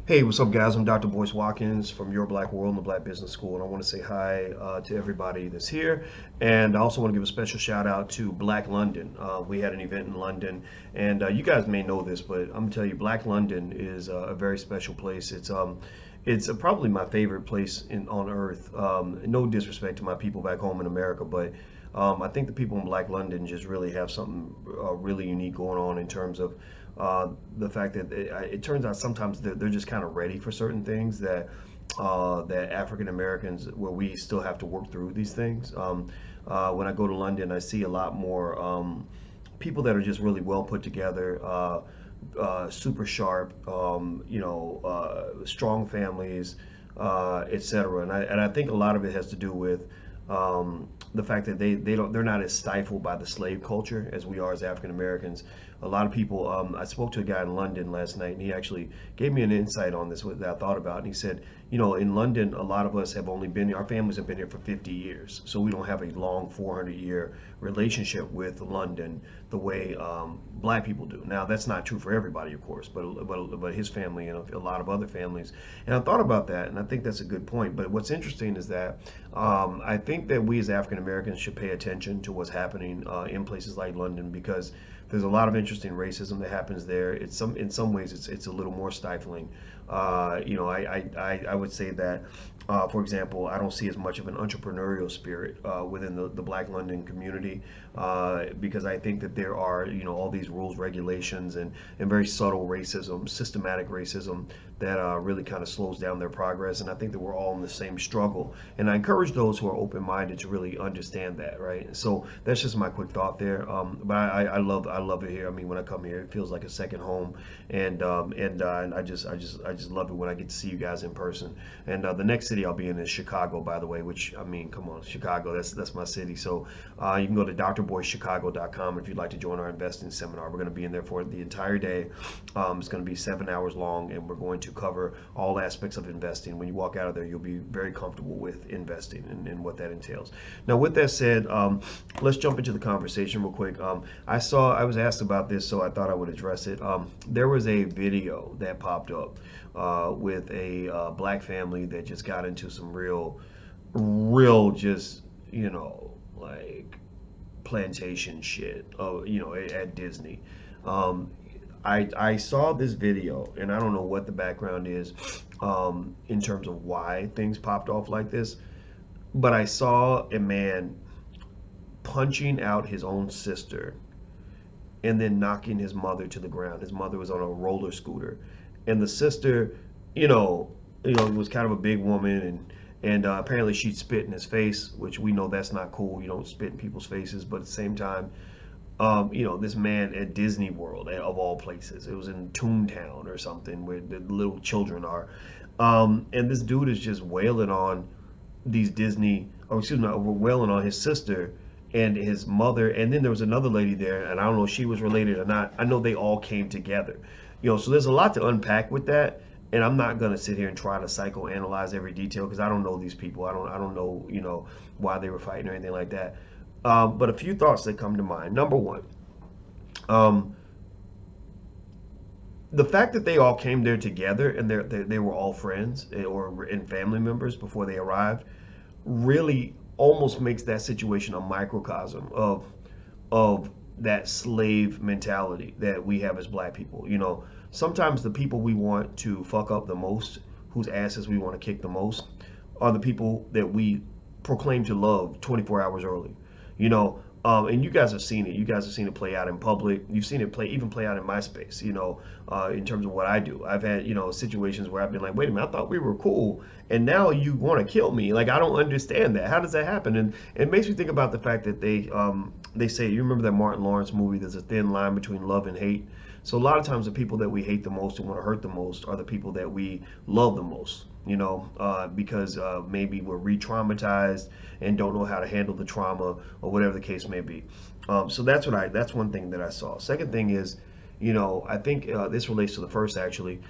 Hey, what's up, guys? I'm Dr. Boyce Watkins from Your Black World and the Black Business School, and I want to say hi to everybody that's here. And I also want to give a special shout out to Black London. We had an event in London, and you guys may know this, but I'm gonna tell you, Black London is a very special place. It's probably my favorite place on earth. No disrespect to my people back home in America, but I think the people in Black London just really have something really unique going on in terms of the fact that it turns out sometimes they're just kind of ready for certain things that African Americans, where we still have to work through these things. When I go to London, I see a lot more people that are just really well put together, super sharp, strong families, etc. And I think a lot of it has to do with the fact that they're not as stifled by the slave culture as we are as African Americans. A lot of people. I spoke to a guy in London last night, and he actually gave me an insight on this that I thought about. And he said, in London, a lot of us have only been our families have been here for 50 years, so we don't have a long 400-year relationship with London the way Black people do. Now, that's not true for everybody, of course, but his family and a lot of other families. And I thought about that, and I think that's a good point. But what's interesting is that I think that we as African Americans should pay attention to what's happening in places like London, because there's a lot of interesting racism that happens there. In some ways it's a little more stifling. I would say that, for example, I don't see as much of an entrepreneurial spirit within the Black London community, because I think that there are all these rules, regulations, and very subtle racism, systematic racism that really kind of slows down their progress. And I think that we're all in the same struggle. And I encourage those who are open-minded to really understand that, right? So that's just my quick thought there. But I love it here. I mean, when I come here, it feels like a second home, and I just love it when I get to see you guys in person. And the next city I'll be in is Chicago, by the way. Which, I mean, come on, Chicago. That's my city. So you can go to drboychicago.com if you'd like to join our investing seminar. We're going to be in there for the entire day. It's going to be 7 hours long, and we're going to cover all aspects of investing. When you walk out of there, you'll be very comfortable with investing and what that entails. Now, with that said, let's jump into the conversation real quick. I was asked about this, so I thought I would address it. There was a video that popped up with a black family that just got into some real, just like plantation shit. At Disney. I saw this video, and I don't know what the background is in terms of why things popped off like this, but I saw a man punching out his own sister and then knocking his mother to the ground. His mother was on a roller scooter, and the sister, was kind of a big woman, and apparently she spit in his face, which we know that's not cool. You don't spit in people's faces, but at the same time, this man at Disney World, of all places, it was in Toontown or something where the little children are, and this dude is just wailing on these Disney, or excuse me, wailing on his sister and his mother, and then there was another lady there, and I don't know if she was related or not. I know they all came together, so there's a lot to unpack with that, and I'm not gonna sit here and try to psychoanalyze every detail because I don't know these people. I don't know, why they were fighting or anything like that. But a few thoughts that come to mind. Number one, the fact that they all came there together and they were all friends and family members before they arrived really almost makes that situation a microcosm of that slave mentality that we have as black people. Sometimes the people we want to fuck up the most, whose asses we want to kick the most, are the people that we proclaim to love 24 hours early. And you guys have seen it. You guys have seen it play out in public. You've seen it play out in my space, in terms of what I do. I've had, situations where I've been like, wait a minute, I thought we were cool, and now you want to kill me. Like, I don't understand that. How does that happen? And it makes me think about the fact that they say, you remember that Martin Lawrence movie, there's a thin line between love and hate. So a lot of times the people that we hate the most and want to hurt the most are the people that we love the most, because maybe we're re-traumatized and don't know how to handle the trauma or whatever the case may be. So that's one thing that I saw. Second thing is, I think this relates to the first actually.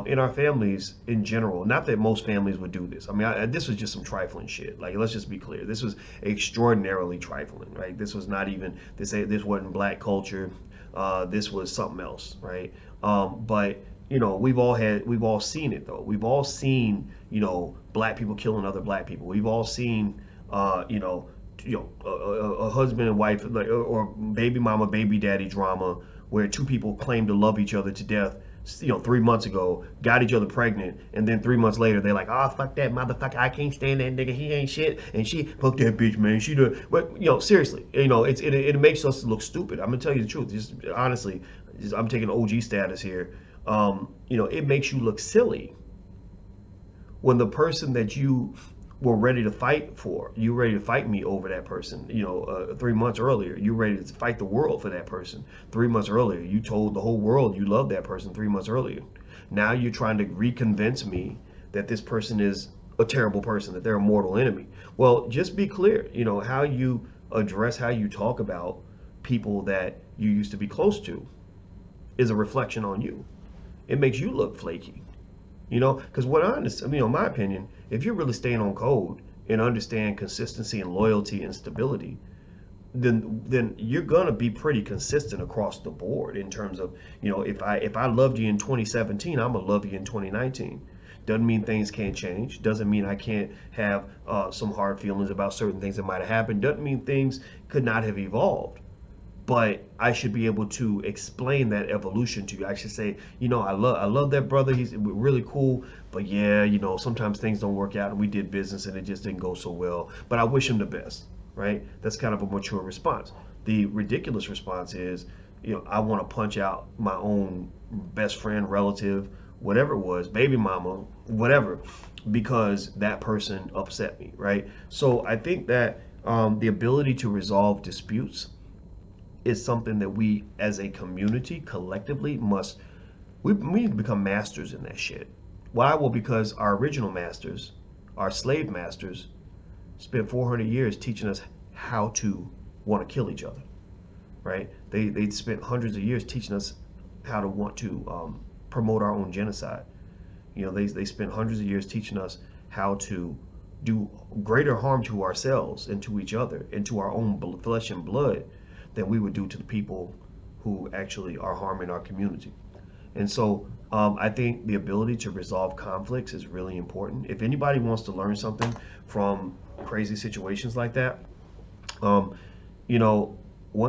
In our families in general, not that most families would do this. I mean, this was just some trifling shit. Like, let's just be clear. This was extraordinarily trifling, right? This was not even, this wasn't black culture. This was something else, right? But we've all seen it though. We've all seen, black people killing other black people. We've all seen, a husband and wife, like, or baby mama, baby daddy drama, where two people claim to love each other to death, 3 months ago, got each other pregnant, and then 3 months later they're like, oh, fuck that motherfucker, I can't stand that nigga, he ain't shit, and she, fuck that bitch, man, she do. But seriously, it makes us look stupid. I'm gonna tell you the truth, just honestly, I'm taking OG status here. It makes you look silly when the person that you were ready to fight for, you ready to fight me over that person, 3 months earlier, you ready to fight the world for that person. 3 months earlier, you told the whole world you love that person 3 months earlier. Now you're trying to reconvince me that this person is a terrible person, that they're a mortal enemy. Well, just be clear, how you address, how you talk about people that you used to be close to is a reflection on you. It makes you look flaky. Because my opinion, if you're really staying on code and understand consistency and loyalty and stability, then you're gonna be pretty consistent across the board in terms of, if I loved you in 2017, I'm gonna love you in 2019. Doesn't mean things can't change. Doesn't mean I can't have some hard feelings about certain things that might have happened. Doesn't mean things could not have evolved. But I should be able to explain that evolution to you. I should say, I love that brother. He's really cool. But yeah, sometimes things don't work out, and we did business and it just didn't go so well. But I wish him the best, right? That's kind of a mature response. The ridiculous response is, I want to punch out my own best friend, relative, whatever it was, baby mama, whatever, because that person upset me, right? So I think that the ability to resolve disputes is something that we as a community collectively we need to become masters in that shit. Why? Well, because our original masters, our slave masters, spent 400 years teaching us how to want to kill each other, right? They spent hundreds of years teaching us how to want to promote our own genocide. They spent hundreds of years teaching us how to do greater harm to ourselves and to each other and to our own flesh and blood than we would do to the people who actually are harming our community. And so I think the ability to resolve conflicts is really important. If anybody wants to learn something from crazy situations like that, one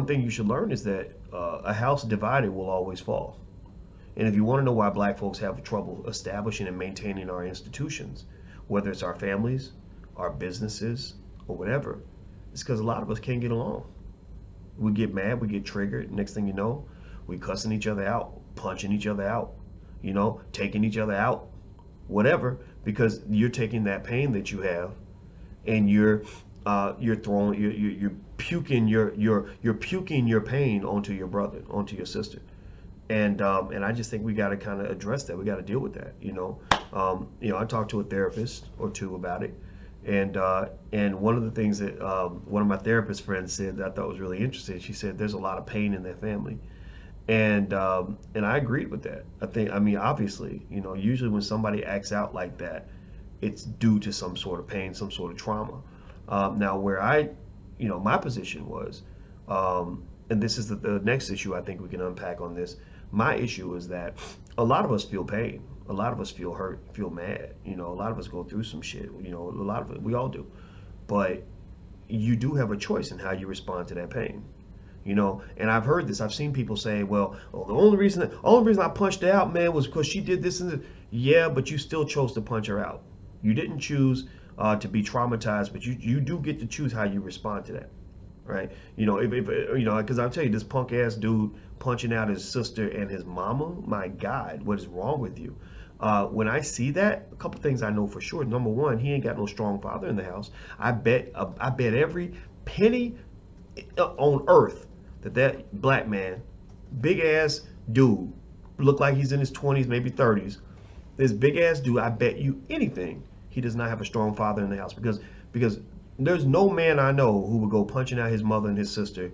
thing you should learn is that a house divided will always fall. And if you want to know why black folks have trouble establishing and maintaining our institutions, whether it's our families, our businesses, or whatever, it's because a lot of us can't get along. We get mad, we get triggered. Next thing you know, we cussing each other out, punching each other out, taking each other out, whatever, because you're taking that pain that you have and you're puking your pain onto your brother, onto your sister. And I just think we got to kind of address that. We got to deal with that. I talked to a therapist or two about it. And one of the things that one of my therapist friends said that I thought was really interesting, she said there's a lot of pain in their family, and I agreed with that. Obviously, usually when somebody acts out like that, it's due to some sort of pain, some sort of trauma. Now, where my position was, and this is the next issue I think we can unpack on this. My issue is that a lot of us feel pain. A lot of us feel hurt, feel mad. A lot of us go through some shit. A lot of it, we all do. But you do have a choice in how you respond to that pain. And I've heard this. I've seen people say, well, the only reason I punched her out, man, was because she did this and this. Yeah, but you still chose to punch her out. You didn't choose to be traumatized, but you do get to choose how you respond to that. Right? Because I'll tell you, this punk ass dude punching out his sister and his mama, my God, what is wrong with you? When I see that, a couple things I know for sure. Number one, he ain't got no strong father in the house. I bet every penny on earth that black man, big ass dude, look like he's in his 20s, maybe 30s. This big ass dude, I bet you anything, he does not have a strong father in the house because there's no man I know who would go punching out his mother and his sister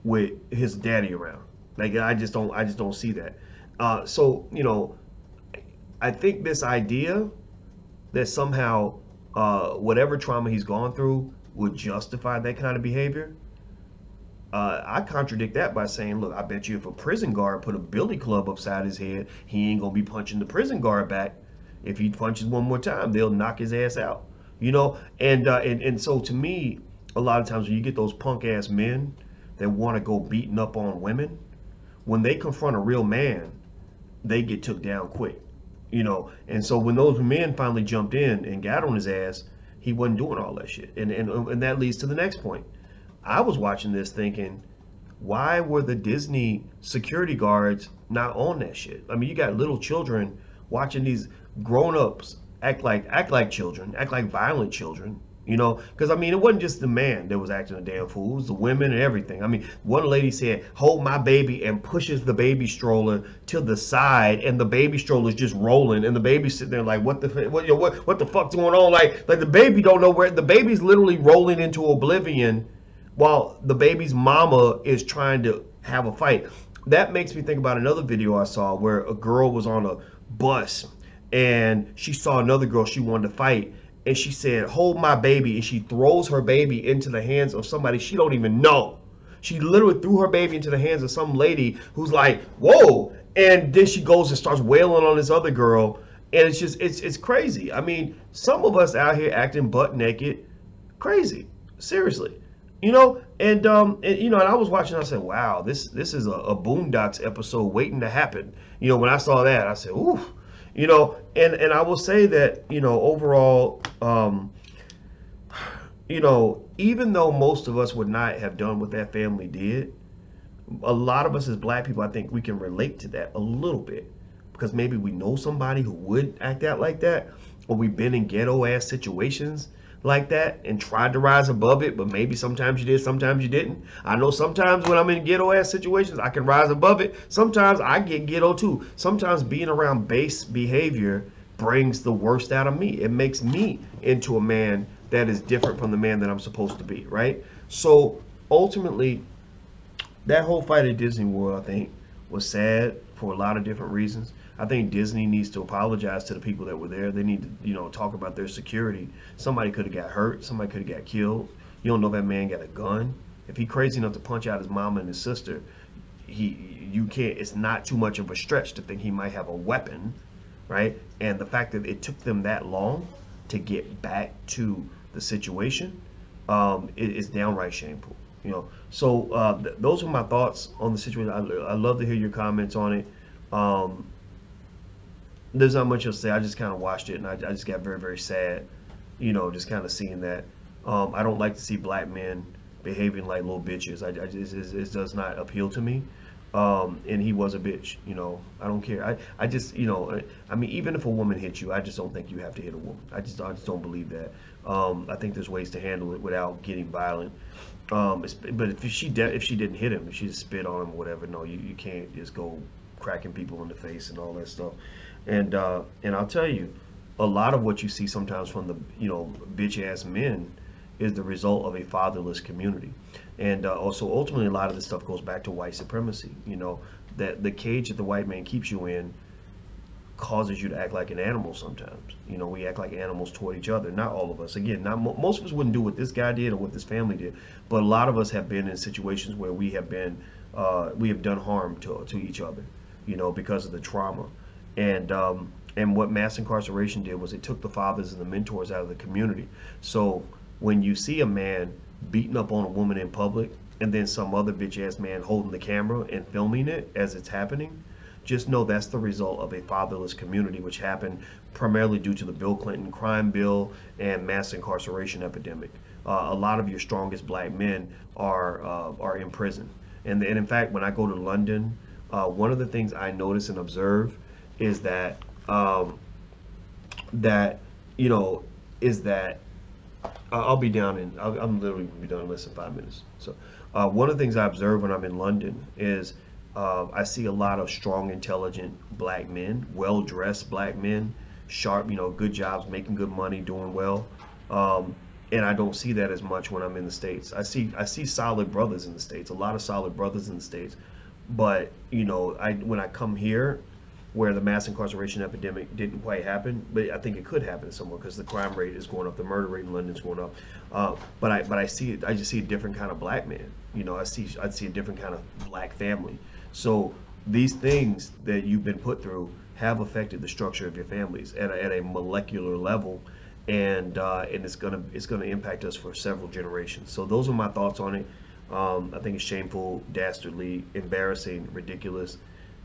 with his daddy around. Like I just don't see that. So I think this idea that somehow whatever trauma he's gone through would justify that kind of behavior I contradict that by saying, look, I bet you if a prison guard put a billy club upside his head, he ain't gonna be punching the prison guard back. If he punches one more time, they'll knock his ass out. You know, and so to me, a lot of times when you get those punk ass men that want to go beating up on women, when they confront a real man, they get took down quick. You know, and so when those men finally jumped in and got on his ass, he wasn't doing all that shit. And that leads to the next point. I was watching this thinking, why were the Disney security guards not on that shit? I mean, you got little children watching these grown-ups act like children, act like violent children, you know? Because I mean, it wasn't just the man that was acting a damn fool; it was the women and everything. I mean, one lady said, "Hold my baby," and pushes the baby stroller to the side, and the baby stroller is just rolling, and the baby's sitting there like, "What the fuck's going on?" Like the baby don't know where the baby's literally rolling into oblivion, while the baby's mama is trying to have a fight. That makes me think about another video I saw where a girl was on a bus and she saw another girl she wanted to fight, and she said, "Hold my baby," and she throws her baby into the hands of somebody she don't even know. She literally threw her baby into the hands of some lady who's like, "Whoa," and then she goes and starts wailing on this other girl, and it's just it's crazy. I mean, some of us out here acting butt naked crazy, seriously. You know, and you know, and I was watching, I said, wow, this is a Boondocks episode waiting to happen. You know, when I saw that, I said, ooh. You know, and I will say that, you know, overall, you know, even though most of us would not have done what that family did, a lot of us as black people, I think we can relate to that a little bit, because maybe we know somebody who would act out like that, or we've been in ghetto ass situations like that and tried to rise above it, but maybe sometimes you did, sometimes you didn't. I know sometimes when I'm in ghetto ass situations, I can rise above it. Sometimes I get ghetto too. Sometimes being around base behavior brings the worst out of me. It makes me into a man that is different from the man that I'm supposed to be, right? So ultimately, that whole fight at Disney World, I think, was sad for a lot of different reasons. I think Disney needs to apologize to the people that were there. They need to, you know, talk about their security. Somebody could have got hurt. Somebody could have got killed. You don't know if that man got a gun. If he crazy enough to punch out his mama and his sister, you can't. It's not too much of a stretch to think he might have a weapon, right? And the fact that it took them that long to get back to the situation is downright shameful. You know. So those are my thoughts on the situation. I love to hear your comments on it. There's not much else to say. I just kind of watched it and I just got very, very sad, you know, just kind of seeing that. I don't like to see black men behaving like little bitches. It does not appeal to me. And he was a bitch, you know. I don't care. I just, you know, I mean, even if a woman hits you, I just don't think you have to hit a woman. I just don't believe that. I think there's ways to handle it without getting violent. But if she didn't hit him, if she just spit on him or whatever, no, you can't just go cracking people in the face and all that stuff. And I'll tell you, a lot of what you see sometimes from the, you know, bitch ass men is the result of a fatherless community. And also ultimately a lot of this stuff goes back to white supremacy. You know, that the cage that the white man keeps you in causes you to act like an animal sometimes. You know, we act like animals toward each other. Not all of us. Again, not most of us wouldn't do what this guy did or what this family did, but a lot of us have been in situations where we have done harm to each other, you know, because of the trauma. And what mass incarceration did was it took the fathers and the mentors out of the community. So when you see a man beating up on a woman in public and then some other bitch ass man holding the camera and filming it as it's happening, just know that's the result of a fatherless community, which happened primarily due to the Bill Clinton crime bill and mass incarceration epidemic. A lot of your strongest black men are in prison. And in fact, when I go to London, one of the things I notice and observe is that I'll be down in, I'm literally be done in less than 5 minutes. So one of the things I observe when I'm in London is I see a lot of strong, intelligent black men, well-dressed black men, sharp, you know, good jobs, making good money, doing well. And I don't see that as much when I'm in the States. I see solid brothers in the States, a lot of solid brothers in the States. But, you know, when I come here, where the mass incarceration epidemic didn't quite happen, but I think it could happen somewhere because the crime rate is going up, the murder rate in London is going up. But I see it. I just see a different kind of black man. You know, I'd see a different kind of black family. So these things that you've been put through have affected the structure of your families at a molecular level, and it's gonna impact us for several generations. So those are my thoughts on it. I think it's shameful, dastardly, embarrassing, ridiculous,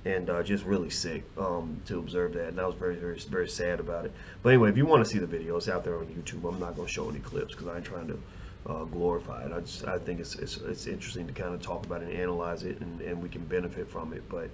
and just really sick to observe that. And I was very, very, very sad about it. But anyway, if you want to see the video, it's out there on YouTube. I'm not going to show any clips because I ain't trying to glorify it. I think it's interesting to kind of talk about it and analyze it, and we can benefit from it. But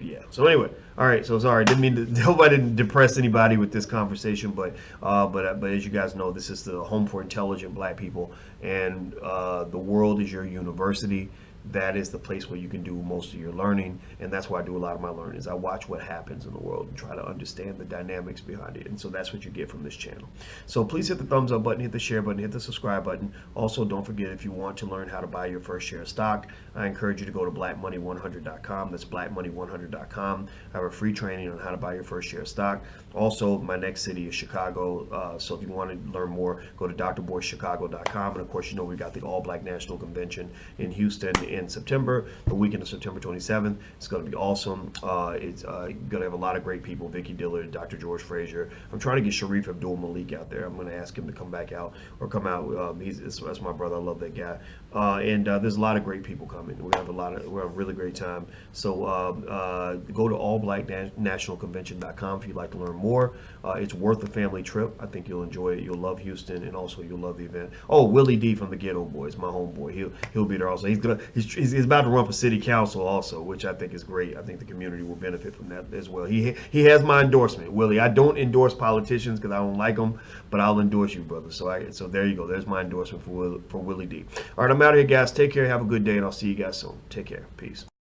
yeah. So anyway, all right. So sorry, didn't mean to. Hope I didn't depress anybody with this conversation, but as you guys know, this is the home for intelligent black people, and the world is your university. That is the place where you can do most of your learning, and that's why I do a lot of my learning. Is I watch what happens in the world and try to understand the dynamics behind it, and so that's what you get from this channel. So please hit the thumbs up button, hit the share button, hit the subscribe button. Also, don't forget, if you want to learn how to buy your first share of stock, I encourage you to go to blackmoney100.com. That's blackmoney100.com. I have a free training on how to buy your first share of stock. Also, my next city is Chicago, so if you want to learn more, go to drboycechicago.com. And of course, you know we got the All Black National Convention in Houston in September, the weekend of September 27th. It's going to be awesome. It's going to have a lot of great people: Vicky Dillard, Dr. George Frazier. I'm trying to get Sharif Abdul Malik out there. I'm going to ask him to come back out or come out. That's my brother. I love that guy. And there's a lot of great people coming. We're have a really great time. So go to allblacknationalconvention.com if you'd like to learn more. It's worth a family trip. I think you'll enjoy it. You'll love Houston, and also you'll love the event. Oh, Willie D from the Ghetto Boys, my homeboy. He'll be there also. He's about to run for city council also, which I think is great. I think the community will benefit from that as well. He has my endorsement, Willie. I don't endorse politicians because I don't like them, but I'll endorse you, brother. So there you go. There's my endorsement for Willie D. All right, I'm out of here, guys. Take care. Have a good day, and I'll see you guys soon. Take care. Peace.